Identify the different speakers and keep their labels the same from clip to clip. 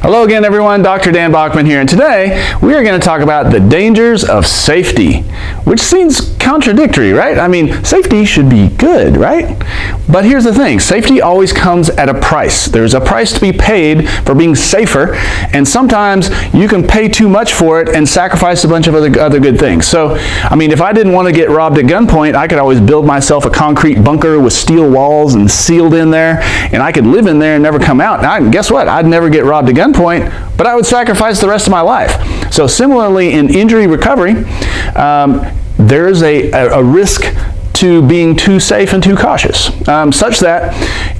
Speaker 1: Hello again everyone, Dr. Dan Bockmann here, and today we are going to talk about the dangers of safety, which seems contradictory, right? I mean, safety should be good, right? But here's the thing, safety always comes at a price. There's a price to be paid for being safer, and sometimes you can pay too much for it and sacrifice a bunch of other good things. So, I mean, if I didn't want to get robbed at gunpoint, I could always build myself a concrete bunker with steel walls and sealed in there, and I could live in there and never come out. And guess what? I'd never get robbed at gunpoint, but I would sacrifice the rest of my life. So similarly in injury recovery, there's a risk to being too safe and too cautious, such that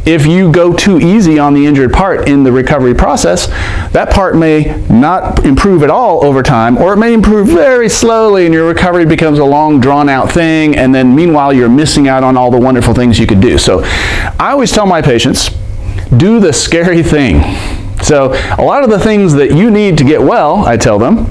Speaker 1: if you go too easy on the injured part in the recovery process, that part may not improve at all over time, or it may improve very slowly and your recovery becomes a long drawn out thing, and then meanwhile you're missing out on all the wonderful things you could do. So I always tell my patients, do the scary thing. So a lot of the things that you need to get well, I tell them,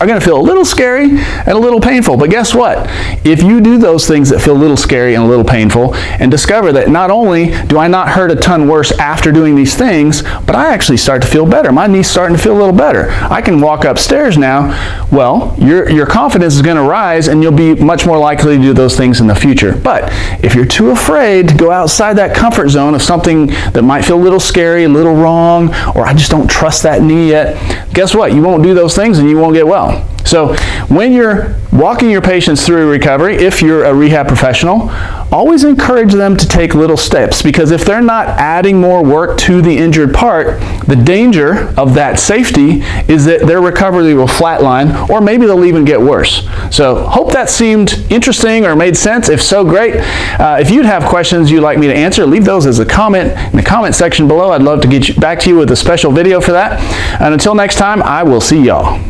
Speaker 1: are going to feel a little scary and a little painful. But guess what? If you do those things that feel a little scary and a little painful and discover that not only do I not hurt a ton worse after doing these things, but I actually start to feel better. My knee's starting to feel a little better. I can walk upstairs now. Well, your confidence is going to rise and you'll be much more likely to do those things in the future. But if you're too afraid to go outside that comfort zone of something that might feel a little scary, a little wrong, or I just don't trust that knee yet, guess what? You won't do those things and you won't get well. So when you're walking your patients through recovery, if you're a rehab professional, always encourage them to take little steps, because if they're not adding more work to the injured part, the danger of that safety is that their recovery will flatline, or maybe they'll even get worse. So hope that seemed interesting or made sense. If so, great. If you'd have questions you'd like me to answer, leave those as a comment in the comment section below. I'd love to get back to you with a special video for that. And until next time, I will see y'all.